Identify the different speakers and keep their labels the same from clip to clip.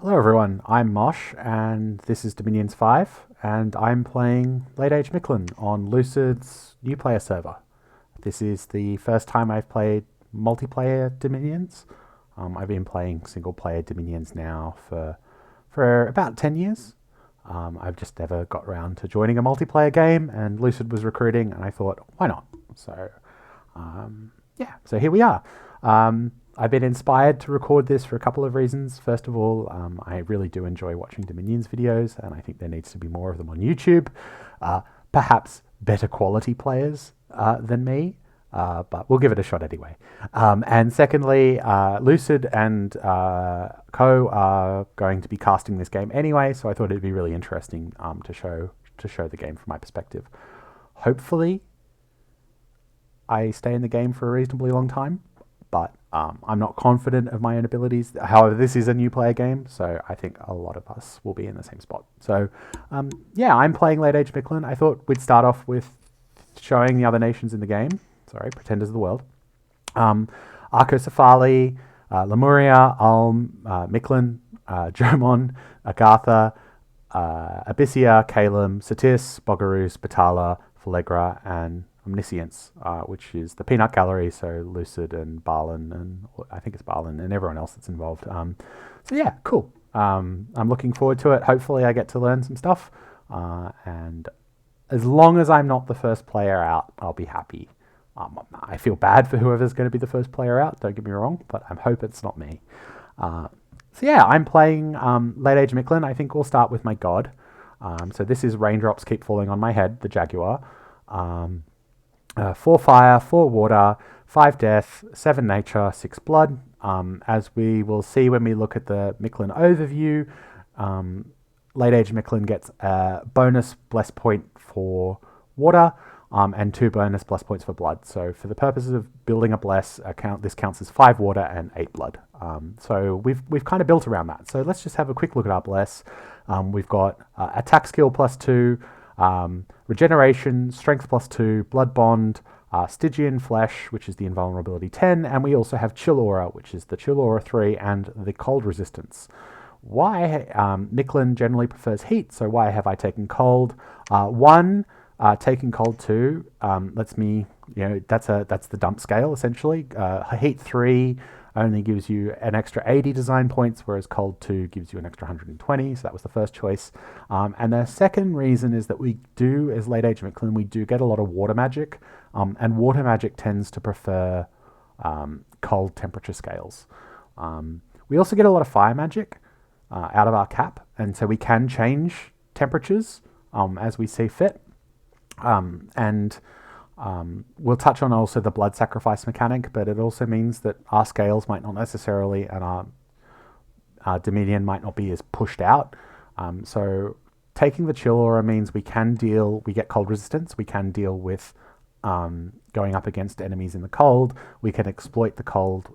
Speaker 1: Hello everyone, I'm Mosh and this is Dominions 5 and I'm playing Late Age Mictlan on Lucid's new player server. This is the first time I've played multiplayer Dominions. I've been playing single player Dominions now for about 10 years. I've just never got around to joining a multiplayer game and Lucid was recruiting and I thought, why not? So here we are. I've been inspired to record this for a couple of reasons. First of all, I really do enjoy watching Dominions videos, and I think there needs to be more of them on YouTube. Perhaps better quality players than me, but we'll give it a shot anyway. And secondly, Lucid and Co are going to be casting this game anyway, so I thought it'd be really interesting to show the game from my perspective. Hopefully, I stay in the game for a reasonably long time, but I'm not confident of my own abilities. However, this is a new player game, so I think a lot of us will be in the same spot. So, yeah, I'm playing Late Age Mictlan. I thought we'd start off with showing the other nations in the game. Sorry, pretenders of the world. Arcoscephali, Lemuria, Ulm, Mictlan, Jomon, Agartha, Abyssia, Calum, Satis, Bogarus, Batala, Phalegra, and Omniscience, which is the Peanut Gallery, so Lucid and Barlin, and I think it's Barlin and everyone else that's involved. So yeah, cool. I'm looking forward to it. Hopefully I get to learn some stuff, and as long as I'm not the first player out, I'll be happy. I feel bad for whoever's going to be the first player out, don't get me wrong, but I hope it's not me. So yeah, I'm playing Late Age Mictlan. I think we'll start with my god. So this is Raindrops Keep Falling on My Head, the Jaguar. 4 fire, 4 water, 5 death, 7 nature, 6 blood. As we will see when we look at the Mictlan overview, Late Age Mictlan gets a bonus bless point for water and 2 bonus bless points for blood. So for the purposes of building a bless, this counts as 5 water and 8 blood. So we've kind of built around that. So let's just have a quick look at our bless. We've got attack skill +2, regeneration, strength +2, blood bond, Stygian flesh, which is the invulnerability 10, and we also have chill aura, which is the chill aura 3 and the cold resistance. Why Mictlan generally prefers heat, so why have I taken cold? Taking cold 2 lets me, that's the dump scale essentially. Heat 3 only gives you an extra 80 design points, whereas cold 2 gives you an extra 120, so that was the first choice. And the second reason is that we do, as Late Age Mictlan, we do get a lot of water magic, and water magic tends to prefer cold temperature scales. We also get a lot of fire magic out of our cap, and so we can change temperatures as we see fit. We'll touch on also the blood sacrifice mechanic, but it also means that our scales might not necessarily, and our Dominion might not be as pushed out. So taking the chill aura means we get cold resistance, we can deal with going up against enemies in the cold, we can exploit the cold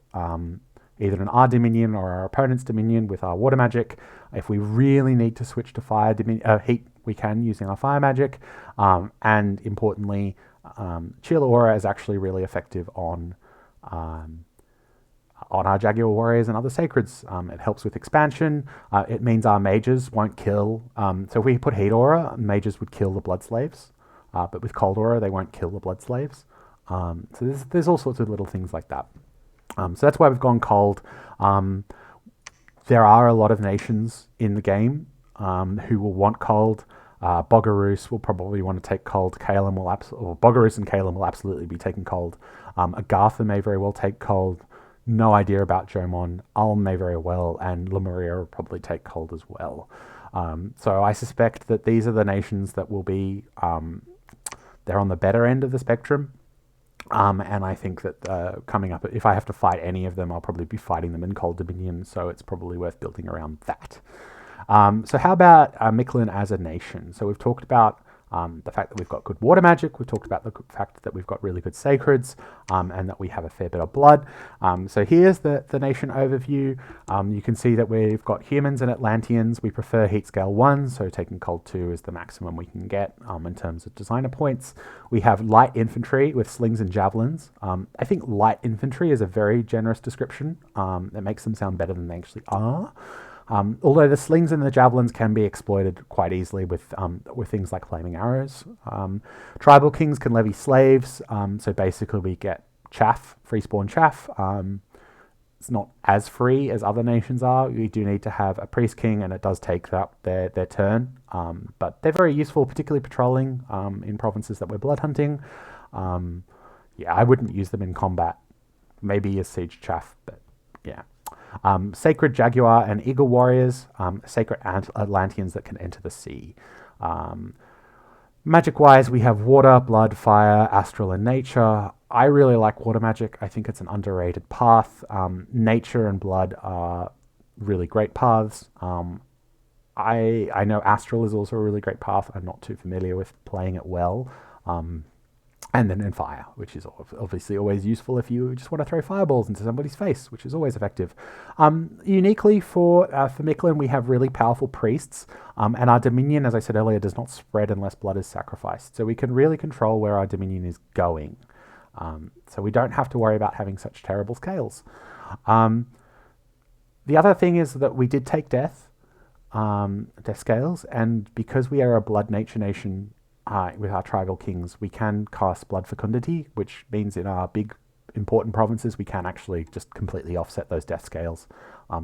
Speaker 1: either in our Dominion or our opponent's Dominion with our water magic. If we really need to switch to heat, we can using our fire magic. And importantly, chill aura is actually really effective on our Jaguar warriors and other sacreds. It helps with expansion. It means our mages won't kill. So if we put heat aura, mages would kill the blood slaves, but with cold aura, they won't kill the blood slaves. So there's all sorts of little things like that. So that's why we've gone cold. There are a lot of nations in the game who will want cold. Bogarus will probably want to take cold. Bogarus and Calum will absolutely be taking cold. Agartha may very well take cold. No idea about Jomon. Ulm may very well, and Lemuria will probably take cold as well. So I suspect that these are the nations that will be, they're on the better end of the spectrum. And I think that coming up, if I have to fight any of them, I'll probably be fighting them in Cold Dominion, so it's probably worth building around that. So how about Mictlan as a nation? So we've talked about the fact that we've got good water magic, we've talked about the fact that we've got really good sacreds, and that we have a fair bit of blood. So here's the nation overview. You can see that we've got humans and Atlanteans. We prefer heat scale 1, so taking cold 2 is the maximum we can get in terms of designer points. We have light infantry with slings and javelins. I think light infantry is a very generous description. It makes them sound better than they actually are. Although the slings and the javelins can be exploited quite easily with things like flaming arrows. Tribal kings can levy slaves, so basically we get chaff, free spawn chaff. It's not as free as other nations are. We do need to have a priest king, and it does take up their turn. But they're very useful, particularly patrolling in provinces that we're blood hunting. Yeah, I wouldn't use them in combat. Maybe as siege chaff, but yeah. Sacred Jaguar and Eagle Warriors, sacred Atlanteans that can enter the sea. Magic-wise, we have water, blood, fire, astral, and nature. I really like water magic. I think it's an underrated path. Nature and blood are really great paths. I know astral is also a really great path. I'm not too familiar with playing it well. And then in fire, which is obviously always useful if you just want to throw fireballs into somebody's face, which is always effective. Uniquely for Mictlan, we have really powerful priests, and our dominion, as I said earlier, does not spread unless blood is sacrificed. So we can really control where our dominion is going. So we don't have to worry about having such terrible scales. The other thing is that we did take death scales, and because we are a blood nature nation, with our tribal kings, we can cast blood fecundity, which means in our big important provinces we can actually just completely offset those death scales.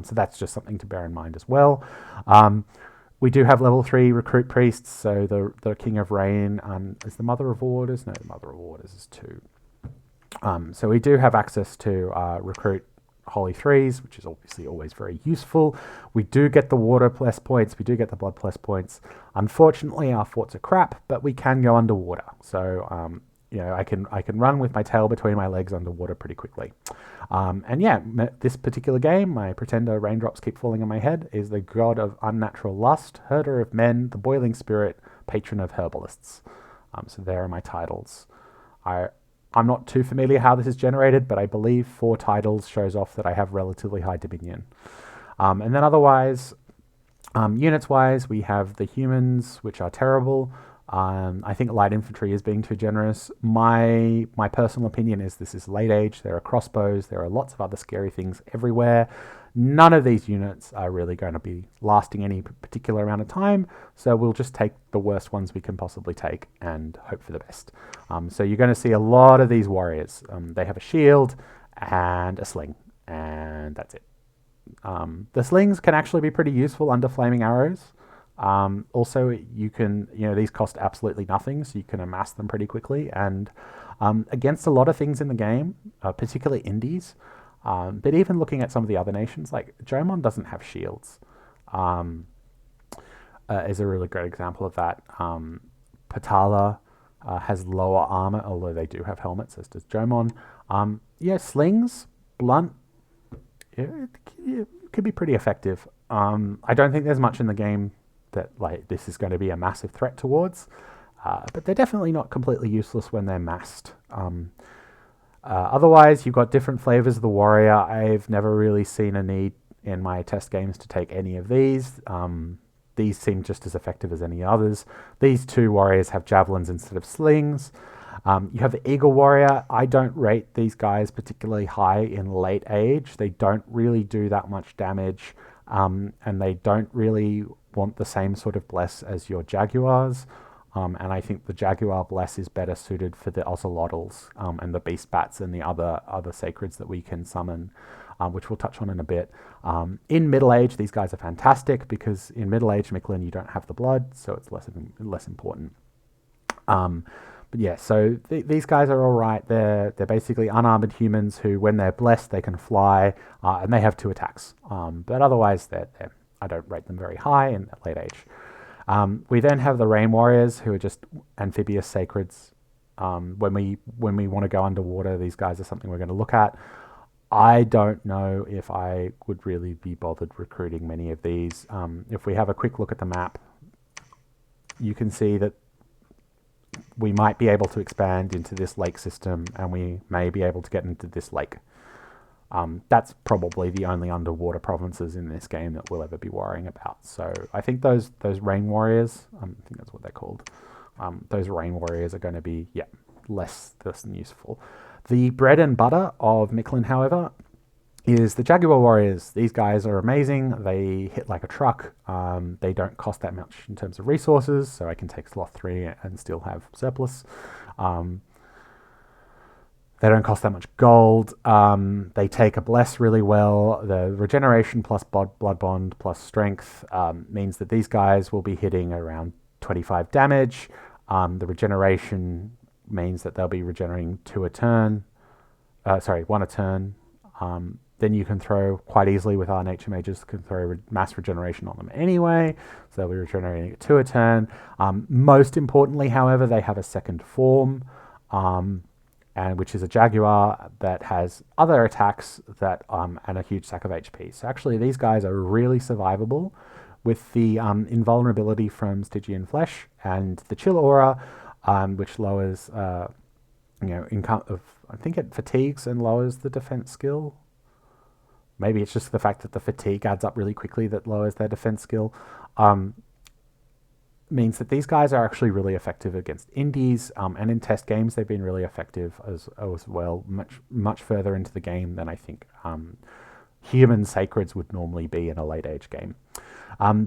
Speaker 1: So that's just something to bear in mind as well. We do have level 3 recruit priests, so the King of Rain is the Mother of Waters. No, the Mother of Waters is 2. So we do have access to recruit Holy 3s, which is obviously always very useful. We do get the water plus points, we do get the blood plus points. Unfortunately, our forts are crap, but we can go underwater. So, I can run with my tail between my legs underwater pretty quickly. And yeah, this particular game, my pretender Raindrops Keep Falling on My Head, is the god of unnatural lust, herder of men, the boiling spirit, patron of herbalists. So there are my titles. I'm not too familiar how this is generated, but I believe 4 titles shows off that I have relatively high dominion. And then otherwise, units-wise, we have the humans, which are terrible. I think light infantry is being too generous. My personal opinion is this is late age. There are crossbows. There are lots of other scary things everywhere. None of these units are really going to be lasting any particular amount of time, so we'll just take the worst ones we can possibly take and hope for the best. So you're going to see a lot of these warriors. They have a shield and a sling, and that's it. The slings can actually be pretty useful under flaming arrows. Also, you can, these cost absolutely nothing, so you can amass them pretty quickly, and against a lot of things in the game, particularly indies, but even looking at some of the other nations, like Jomon doesn't have shields, is a really great example of that. Patala has lower armor, although they do have helmets, as does Jomon. Slings, blunt, it could be pretty effective. I don't think there's much in the game that this is going to be a massive threat towards, but they're definitely not completely useless when they're massed. Otherwise, you've got different flavors of the warrior. I've never really seen a need in my test games to take any of these. These seem just as effective as any others. These 2 warriors have javelins instead of slings. You have the Eagle Warrior. I don't rate these guys particularly high in late age. They don't really do that much damage, and they don't really want the same sort of bless as your Jaguars. And I think the Jaguar Bless is better suited for the Ocelotls and the Beast Bats and the other sacreds that we can summon, which we'll touch on in a bit. In Middle Age, these guys are fantastic because in Middle Age Mictlan, you don't have the blood, so it's less important. But yeah, so these guys are all right. They're basically unarmored humans who, when they're blessed, they can fly, and they have 2 attacks. But otherwise, I don't rate them very high in late age. We then have the Rain Warriors, who are just amphibious sacreds. When we want to go underwater, these guys are something we're going to look at. I don't know if I would really be bothered recruiting many of these. If we have a quick look at the map, you can see that we might be able to expand into this lake system, and we may be able to get into this lake. That's probably the only underwater provinces in this game that we'll ever be worrying about. So I think those Rain Warriors, I think that's what they're called, those Rain Warriors are going to be, less than useful. The bread and butter of Mictlan, however, is the Jaguar Warriors. These guys are amazing. They hit like a truck. They don't cost that much in terms of resources, so I can take slot 3 and still have surplus. They don't cost that much gold. They take a bless really well. The regeneration plus blood bond plus strength means that these guys will be hitting around 25 damage. The regeneration means that they'll be regenerating 1 a turn. Then you can throw quite easily with our nature mages, can throw mass regeneration on them anyway, so they'll be regenerating at 2 a turn. Most importantly, however, they have a second form, and which is a Jaguar that has other attacks that and a huge stack of HP. So actually, these guys are really survivable with the invulnerability from Stygian Flesh and the Chill Aura, which lowers, I think it fatigues and lowers the defense skill. Maybe it's just the fact that the fatigue adds up really quickly that lowers their defense skill. Means that these guys are actually really effective against indies, and in test games they've been really effective as well, much further into the game than I think human sacreds would normally be in a late age game.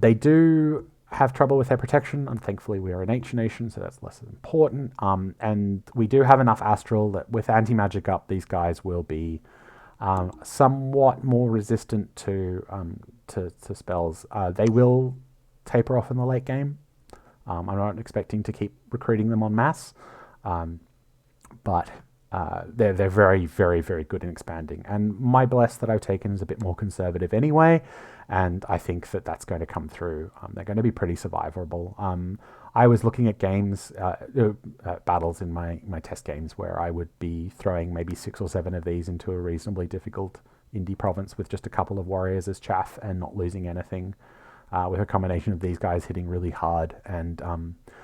Speaker 1: They do have trouble with their protection, and thankfully we are a nature nation, so that's less important. And we do have enough astral that with anti-magic up, these guys will be somewhat more resistant to spells. They will taper off in the late game. I'm not expecting to keep recruiting them en masse, but they're very, very, very good in expanding. And my bless that I've taken is a bit more conservative anyway, and I think that that's going to come through. They're going to be pretty survivable. I was looking at games, battles in my test games where I would be throwing maybe 6 or 7 of these into a reasonably difficult indie province with just a couple of warriors as chaff and not losing anything. With a combination of these guys hitting really hard and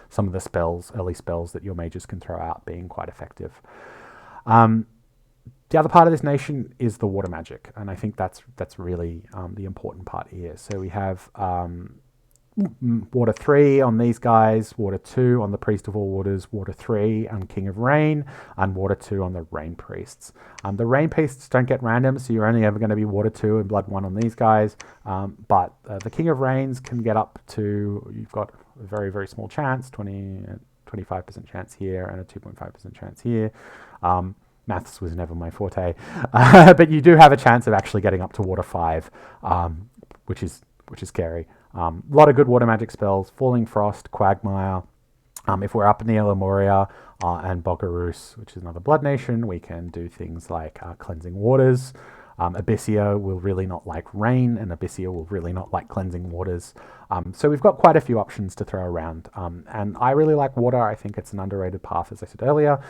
Speaker 1: some of the early spells that your mages can throw out being quite effective. The other part of this nation is the water magic, and I think that's really the important part here. So we have water 3 on these guys, water 2 on the Priest of All Waters, water 3 on King of Rain, and water 2 on the Rain Priests. The Rain Priests don't get random, so you're only ever going to be water 2 and blood 1 on these guys, but the King of Rains can get up to, you've got a very, very small chance, 25% chance here and a 2.5% chance here. Maths was never my forte, but you do have a chance of actually getting up to water 5, which is scary. A lot of good water magic spells, Falling Frost, Quagmire. If we're up near Lemuria and Bogarus, which is another blood nation, we can do things like Cleansing Waters. Abyssia will really not like rain, and Abyssia will really not like cleansing waters. So we've got quite a few options to throw around. And I really like water. I think it's an underrated path, as I said earlier.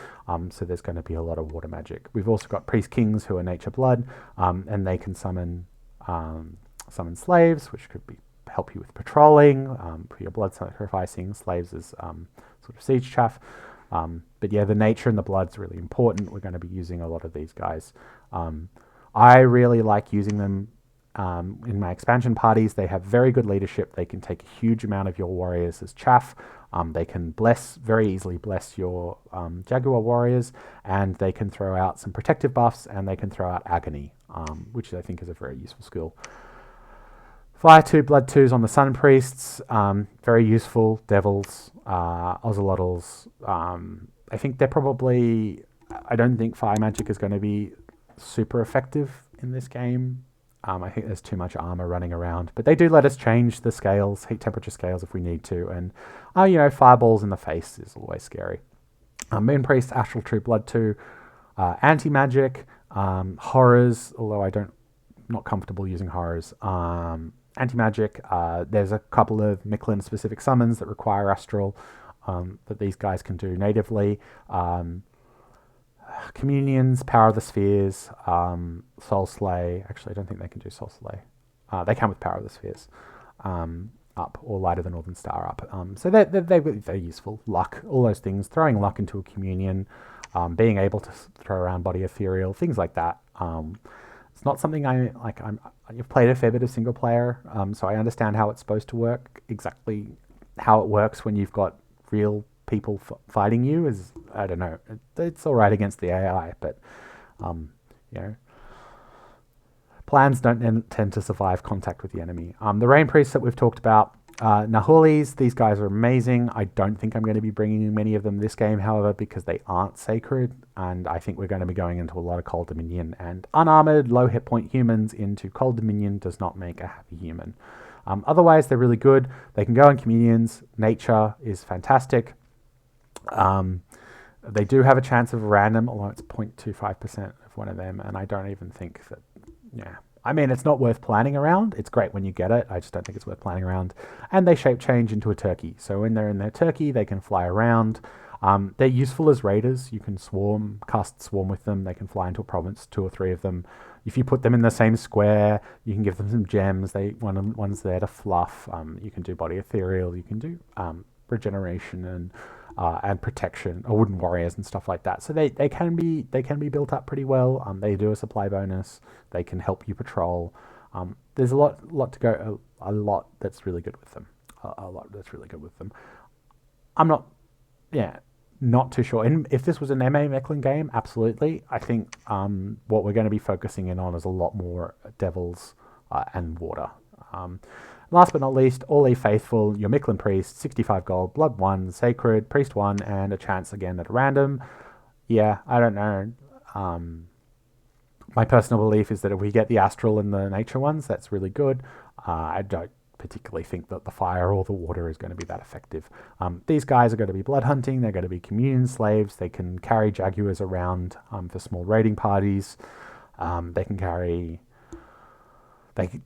Speaker 1: So there's going to be a lot of water magic. We've also got Priest Kings who are nature blood, and they can summon slaves, which could help you with patrolling, for your blood sacrificing slaves as sort of siege chaff. But yeah, the nature and the blood's really important. We're going to be using a lot of these guys. I really like using them in my expansion parties. They have very good leadership. They can take a huge amount of your warriors as chaff. They can very easily bless your Jaguar warriors, and they can throw out some protective buffs, and they can throw out agony, which I think is a very useful skill. Fire 2, Blood 2s on the Sun Priests, very useful. Devils, Ocelotls. I think they're probably, I don't think fire magic is going to be super effective in this game. I think there's too much armor running around, but they do let us change the scales, heat temperature scales if we need to, and fireballs in the face is always scary. Moon Priest, Astral 2, Blood 2, anti-magic, horrors, although not comfortable using horrors. Anti-magic, there's a couple of Mictlan specific summons that require astral that these guys can do natively. Communions, Power of the Spheres, Soul Slay. Actually, I don't think they can do Soul Slay. They can with Power of the Spheres up, or Light of the Northern Star up. So they're useful. Luck, all those things. Throwing luck into a communion, being able to throw around Body Ethereal, things like that. It's not something I've played a fair bit of single player, so I understand how it's supposed to work. Exactly how it works when you've got real people fighting you is, I don't know. It's all right against the AI, but Plans don't tend to survive contact with the enemy. The Rain Priests that we've talked about, Nahulis, these guys are amazing. I don't think I'm going to be bringing many of them this game, however, because they aren't sacred, and I think we're going to be going into a lot of Cold Dominion, and unarmored, low hit point humans into Cold Dominion does not make a happy human. Otherwise, they're really good. They can go in communions. Nature is fantastic. They do have a chance of random, although it's 0.25% of one of them, and I don't even think that, yeah. I mean, it's not worth planning around. It's great when you get it. I just don't think it's worth planning around. And they shape change into a turkey. So when they're in their turkey, they can fly around. They're useful as raiders. You can cast swarm with them. They can fly into a province, 2 or 3 of them. If you put them in the same square, you can give them some gems. One's there to fluff. You can do body ethereal. You can do regeneration and protection, or wooden warriors and stuff like that. So they can be built up pretty well. They do a supply bonus. They can help you patrol. There's a lot to go. A lot that's really good with them. A lot that's really good with them. I'm not too sure. And if this was an MA Mictlan game, absolutely. I think what we're going to be focusing in on is a lot more devils and water. Last but not least, all E faithful, your Mictlan priest, 65 gold, blood 1, sacred, priest 1, and a chance again at random. Yeah, I don't know. My personal belief is that if we get the astral and the nature ones, that's really good. I don't particularly think that the fire or the water is going to be that effective. These guys are going to be blood hunting. They're going to be communion slaves. They can carry jaguars around for small raiding parties. They can carry...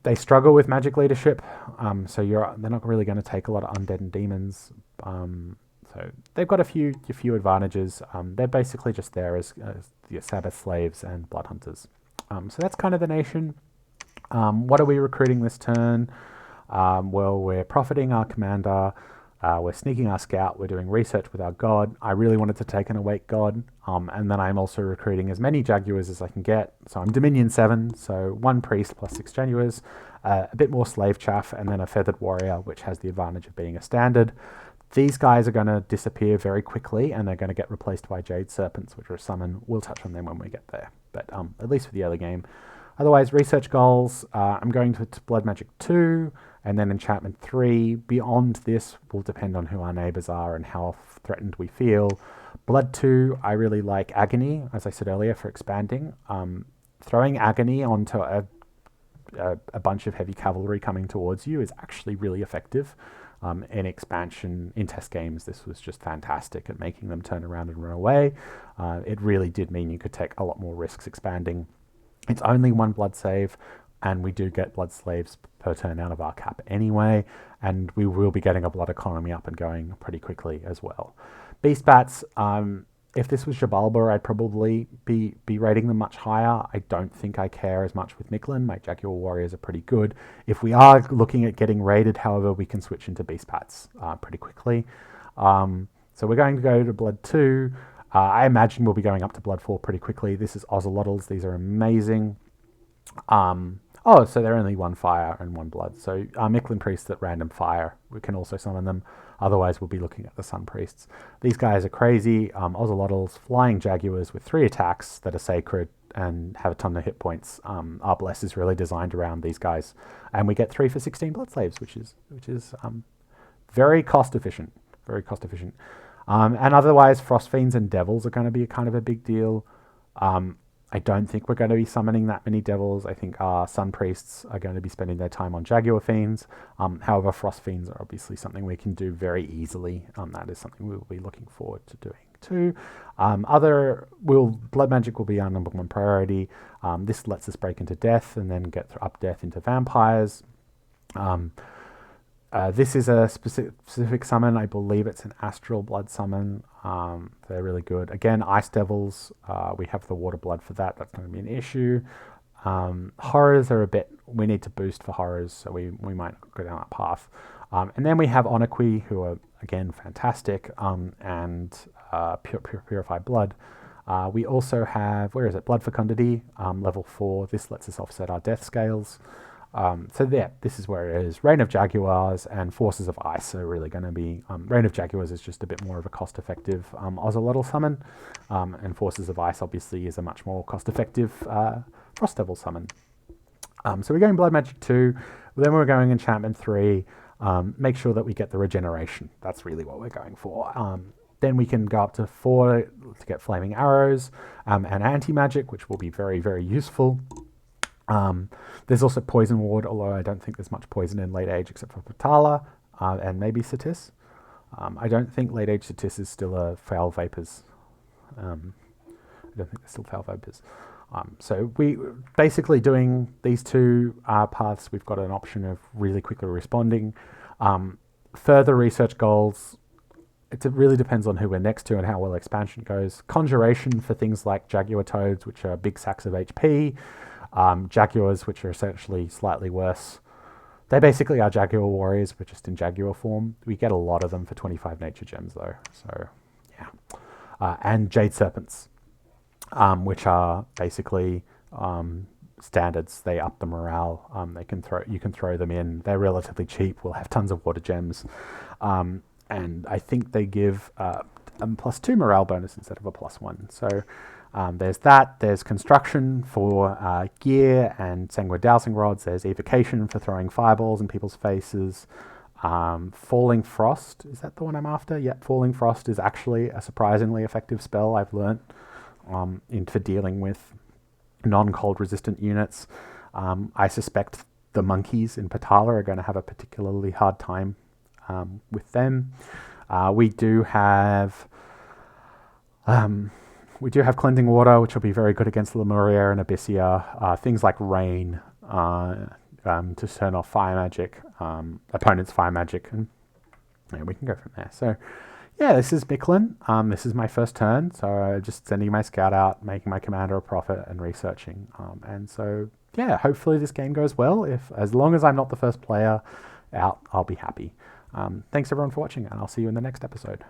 Speaker 1: They struggle with magic leadership, so they're not really going to take a lot of undead and demons. So they've got a few advantages. They're basically just there as the Sabbath slaves and blood hunters. So that's kind of the nation. What are we recruiting this turn? Well, we're profiting our commander. We're sneaking our scout. We're doing research with our god. I really wanted to take an awake god. And then I'm also recruiting as many jaguars as I can get. So I'm Dominion 7, so 1 priest plus 6 jaguars, a bit more slave chaff, and then a feathered warrior, which has the advantage of being a standard. These guys are going to disappear very quickly, and they're going to get replaced by jade serpents, which are a summon. We'll touch on them when we get there, but at least for the early game. Otherwise, research goals, I'm going to Blood Magic 2, and then Enchantment 3. Beyond this will depend on who our neighbours are and how threatened we feel. Blood 2, I really like Agony, as I said earlier, for expanding. Throwing Agony onto a bunch of heavy cavalry coming towards you is actually really effective. In expansion, in test games, this was just fantastic at making them turn around and run away. It really did mean you could take a lot more risks expanding. It's only 1 blood save, and we do get blood slaves per turn out of our cap anyway, and we will be getting a blood economy up and going pretty quickly as well. Beast bats, if this was Jabalba, I'd probably be rating them much higher. I don't think I care as much with Mictlan. My Jaguar warriors are pretty good. If we are looking at getting raided, however, we can switch into beast bats pretty quickly. So we're going to go to blood 2. I imagine we'll be going up to blood 4 pretty quickly. This is Ozelotls. These are amazing. So they're only 1 fire and 1 blood. So Mictlan priests at random fire, we can also summon them. Otherwise, we'll be looking at the Sun Priests. These guys are crazy. Ozelotls, flying jaguars with 3 attacks that are sacred and have a ton of hit points. Our Bless is really designed around these guys. And we get 3 for 16 blood slaves, which is very cost efficient. Very cost efficient. And otherwise, Frost Fiends and Devils are going to be kind of a big deal. I don't think we're going to be summoning that many Devils. I think our Sun Priests are going to be spending their time on Jaguar Fiends. However, Frost Fiends are obviously something we can do very easily. That is something we will be looking forward to doing too. Blood Magic will be our number 1 priority. This lets us break into death and then get up death into vampires. This is a specific summon. I believe it's an Astral Blood summon. They're really good. Again, Ice Devils. We have the Water Blood for that. That's going to be an issue. Horrors are a bit... We need to boost for horrors, so we might go down that path. And then we have Oniqui, who are, again, fantastic, and Purified Blood. We also have... Where is it? Blood Fecundity, level 4. This lets us offset our death scales. This is where it is. Reign of Jaguars and Forces of Ice are really going to be... Reign of Jaguars is just a bit more of a cost-effective Ozelotl summon, and Forces of Ice obviously is a much more cost-effective Frost Devil summon. So we're going Blood Magic 2, then we're going Enchantment 3. Make sure that we get the regeneration. That's really what we're going for. Then we can go up to 4 to get Flaming Arrows and Anti-Magic, which will be very, very useful. There's also Poison Ward, although I don't think there's much poison in Late Age except for Patala and maybe Satis. I don't think Late Age Satis is still a Foul Vapors. I don't think they're still Foul Vapors. So we basically doing these two paths, we've got an option of really quickly responding. Further research goals, it really depends on who we're next to and how well expansion goes. Conjuration for things like Jaguar Toads, which are big sacks of HP. Jaguars, which are essentially slightly worse. They basically are Jaguar Warriors, but just in Jaguar form. We get a lot of them for 25 Nature Gems, though. So, yeah. And Jade Serpents, which are basically standards. They up the morale. You can throw them in. They're relatively cheap. We'll have tons of water gems. And I think they give a +2 morale bonus instead of a +1. So there's that. There's construction for gear and Sanguine Dowsing Rods. There's evocation for throwing fireballs in people's faces. Falling Frost, is that the one I'm after? Yep, Falling Frost is actually a surprisingly effective spell, I've learnt, for dealing with non-cold resistant units. I suspect the monkeys in Patala are going to have a particularly hard time with them. We do have Cleansing Water, which will be very good against Lemuria and Abyssia. Things like Rain to turn off fire magic, opponent's fire magic, and we can go from there. So, yeah, this is Mictlan. This is my first turn, so just sending my scout out, making my commander a prophet, and researching. And so, yeah, hopefully this game goes well. As long as I'm not the first player out, I'll be happy. Thanks everyone for watching, and I'll see you in the next episode.